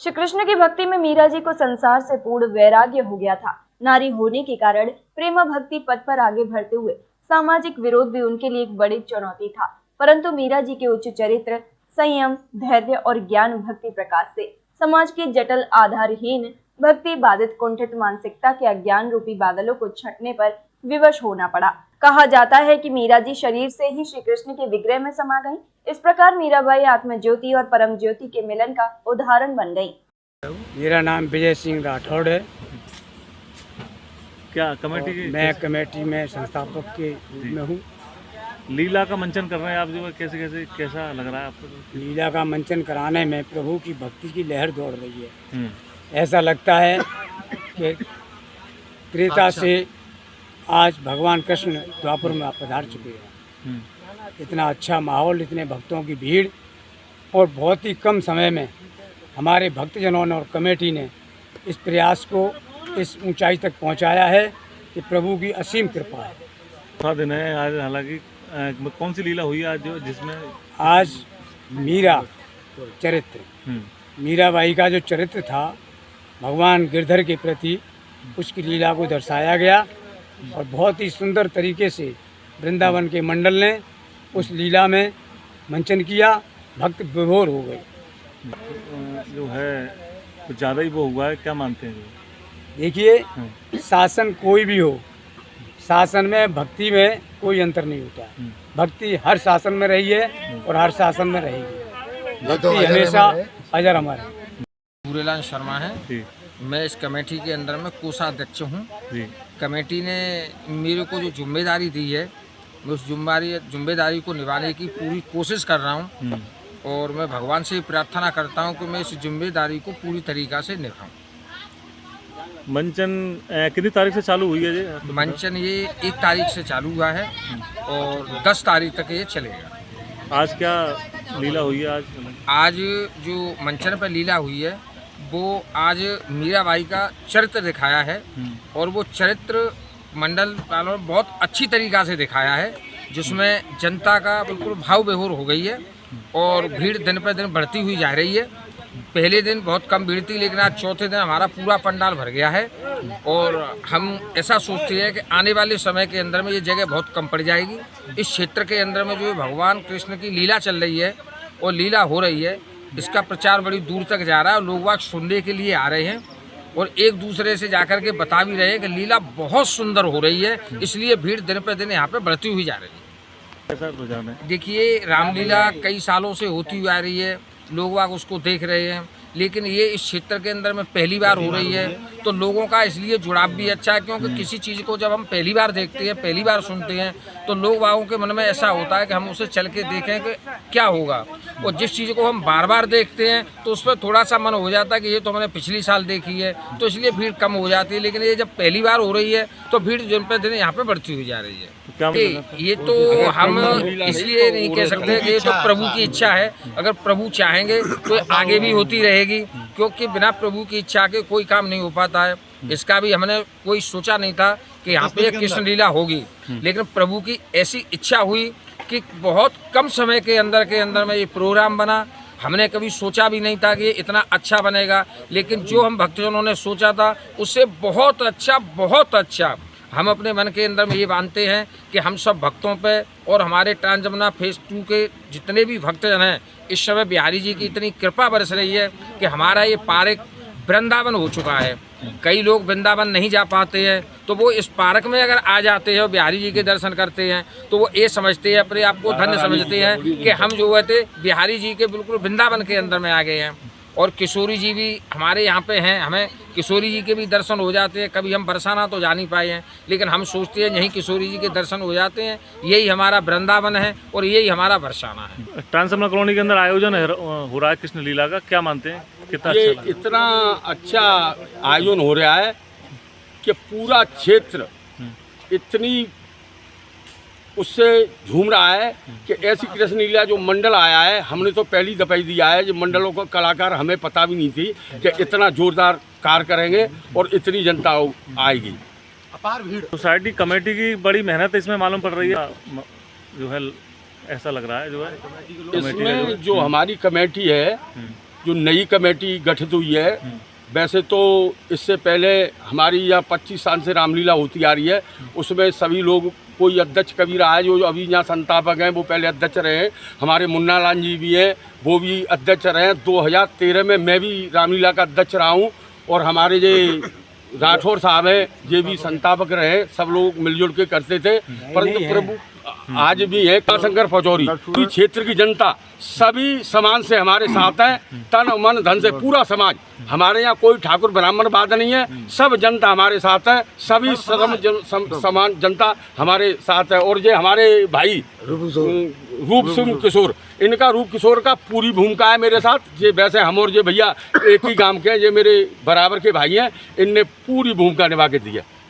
श्री कृष्ण की भक्ति में मीरा जी को संसार से पूर्ण वैराग्य हो गया था। नारी होने के कारण प्रेम भक्ति पथ पर आगे बढ़ते हुए सामाजिक विरोध भी उनके लिए एक बड़ी चुनौती था, परंतु मीरा जी के उच्च चरित्र, संयम, धैर्य और ज्ञान भक्ति प्रकाश से समाज की जटिल आधारहीन भक्ति बाधित कुंठित मानसिकता के अज्ञान रूपी बादलों को छंटने पर विवश होना पड़ा। कहा जाता है कि मीरा जी शरीर से ही श्री कृष्ण के विग्रह में समा गईं। इस प्रकार मीराबाई आत्म ज्योति और परम ज्योति के मिलन का उदाहरण बन गई। मेरा नाम विजय सिंह राठौड़ है। क्या कमेटी की? मैं कमेटी में संस्थापक के रूप में हूँ। लीला का मंचन कर रहे हैं आप जो, कैसा लग रहा है आपको? लीला का मंचन कराने में प्रभु की भक्ति की लहर दौड़ रही है। ऐसा लगता है कि त्रेता से आज भगवान कृष्ण द्वापर में पधार चुके हैं। इतना अच्छा माहौल, इतने भक्तों की भीड़ और बहुत ही कम समय में हमारे भक्तजनों ने और कमेटी ने इस प्रयास को इस ऊंचाई तक पहुंचाया है कि प्रभु की असीम कृपा है। थोड़ा दिन है आज, हालांकि कौन सी लीला हुई आज जिसमें आज मीरा चरित्र, मीराबाई का जो चरित्र था भगवान गिरधर के प्रति, उसकी लीला को दर्शाया गया और बहुत ही सुंदर तरीके से वृंदावन के मंडल ने उस लीला में मंचन किया। भक्त विभोर हो गए। जो है कुछ ज़्यादा ही वो हुआ है, क्या मानते हैं? देखिए, शासन कोई भी हो, शासन में भक्ति में कोई अंतर नहीं होता। भक्ति हर शासन में रही है और हर शासन में रहेगी। भक्ति हमेशा अजर अमर है। सूर्यलाल शर्मा है। मैं इस कमेटी के अंदर में कोषाध्यक्ष हूँ। कमेटी ने मेरे को जो जिम्मेदारी दी है, मैं उस जिम्मेदारी को निभाने की पूरी कोशिश कर रहा हूँ और मैं भगवान से प्रार्थना करता हूँ कि मैं इस जिम्मेदारी को पूरी तरीक़ा से निभाऊँ। मंचन कितनी तारीख से चालू हुई है जी? मंचन ये 1 तारीख से चालू हुआ है और 10 तारीख तक ये चलेगा। आज क्या लीला हुई है? आज जो मंचन पर लीला हुई है वो आज मीराबाई का चरित्र दिखाया है और वो चरित्र मंडल वालों ने बहुत अच्छी तरीक़ा से दिखाया है, जिसमें जनता का बिल्कुल भाव विभोर हो गई है और भीड़ दिन पर दिन बढ़ती हुई जा रही है। पहले दिन बहुत कम भीड़ थी, लेकिन आज चौथे दिन हमारा पूरा पंडाल भर गया है और हम ऐसा सोचते हैं कि आने वाले समय के अंदर में ये जगह बहुत कम पड़ जाएगी। इस क्षेत्र के अंदर में जो भगवान कृष्ण की लीला चल रही है और लीला हो रही है, इसका प्रचार बड़ी दूर तक जा रहा है और लोग वाग सुनने के लिए आ रहे हैं और एक दूसरे से जाकर के बता भी रहे हैं कि लीला बहुत सुंदर हो रही है, इसलिए भीड़ दिन पर दिन यहाँ पे बढ़ती हुई जा रही है। कैसा रुझान है? देखिए, रामलीला कई सालों से होती हुई आ रही है, लोग वाग उसको देख रहे हैं, लेकिन ये इस क्षेत्र के अंदर में पहली बार हो रही है तो लोगों का इसलिए जुड़ाव भी अच्छा है, क्योंकि किसी चीज़ को जब हम पहली बार देखते हैं, पहली बार सुनते हैं, तो लोग वागों के मन में ऐसा होता है कि हम उसे चल के देखें कि क्या होगा। और जिस चीज़ को हम बार बार देखते हैं तो उस पर थोड़ा सा मन हो जाता है कि ये तो हमने पिछली साल देखी है, तो इसलिए भीड़ कम हो जाती है। लेकिन ये जब पहली बार हो रही है तो भीड़ दिन पर दिन यहाँ पर बढ़ती हुई जा रही है। ये तो हम इसलिए नहीं कह सकते कि ये तो प्रभु की इच्छा है। अगर प्रभु चाहेंगे तो आगे भी होती रहेगी, क्योंकि बिना प्रभु की इच्छा के कोई काम नहीं हो पाता है। इसका भी हमने कोई सोचा नहीं था कि यहाँ पे कृष्ण लीला होगी, लेकिन प्रभु की ऐसी इच्छा हुई कि बहुत कम समय के अंदर में ये प्रोग्राम बना। हमने कभी सोचा भी नहीं था कि ये इतना अच्छा बनेगा, लेकिन जो हम भक्तजनों ने सोचा था उससे बहुत अच्छा हम अपने मन के अंदर में ये मानते हैं कि हम सब भक्तों पे और हमारे ट्रांस जमुना फेज 2 के जितने भी भक्तजन हैं, इस समय बिहारी जी की इतनी कृपा बरस रही है कि हमारा ये पार्क वृंदावन हो चुका है। कई लोग वृंदावन नहीं जा पाते हैं, तो वो इस पार्क में अगर आ जाते हैं और बिहारी जी के दर्शन करते हैं तो वो ये समझते हैं, अपने आप को धन्य समझते हैं कि हम जो हुए थे बिहारी जी के बिल्कुल वृंदावन के अंदर में आ गए हैं। और किशोरी जी भी हमारे यहाँ पे हैं, हमें किशोरी जी के भी दर्शन हो जाते हैं। कभी हम बरसाना तो जा नहीं पाए हैं, लेकिन हम सोचते हैं यहीं किशोरी जी के दर्शन हो जाते हैं। यही हमारा वृंदावन है और यही हमारा बरसाना है। ट्रांस जमुना कॉलोनी के अंदर आयोजन हो रहा है कृष्ण लीला का, क्या मानते हैं कितना ये अच्छा? इतना अच्छा आयोजन हो रहा है कि पूरा क्षेत्र इतनी उससे झूम रहा है कि ऐसी कृष्ण लीला जो मंडल आया है, हमने तो पहली दफा ही दिया है। जो मंडलों का कलाकार हमें पता भी नहीं थी कि इतना जोरदार कार्य करेंगे और इतनी जनता आएगी। अपार भीड़। सोसाइटी कमेटी की बड़ी मेहनत इसमें मालूम पड़ रही है, जो है ऐसा लग रहा है जो है इसमें जो हमारी कमेटी है, जो नई कमेटी गठित हुई है, वैसे तो इससे पहले हमारी यहाँ 25 साल से रामलीला होती आ रही है, उसमें सभी लोग, कोई अध्यक्ष कभी रहा है, जो अभी यहाँ संस्थापक हैं वो पहले अध्यक्ष रहे हैं, हमारे मुन्ना लाल जी भी हैं, वो भी अध्यक्ष रहे हैं। 2013 में मैं भी रामलीला का अध्यक्ष रहा हूँ, और हमारे जो राठौर साहब हैं ये भी संस्थापक रहे, सब लोग मिलजुल के करते थे। परंतु प्रभु आज भी है शंकर पचौरी, पूरी क्षेत्र की जनता सभी समाज से हमारे साथ है, तन मन धन से पूरा समाज। हमारे यहाँ कोई ठाकुर ब्राह्मण बात नहीं है, सब जनता हमारे साथ है, सभी समान जनता हमारे साथ है। और ये हमारे भाई रूप सिंह किशोर, इनका रूप किशोर का पूरी भूमिका है मेरे साथ। ये वैसे हम और ये भैया एक ही गांव के हैं, ये मेरे बराबर के भाई हैं, इनने पूरी भूमिका निभा के दी है।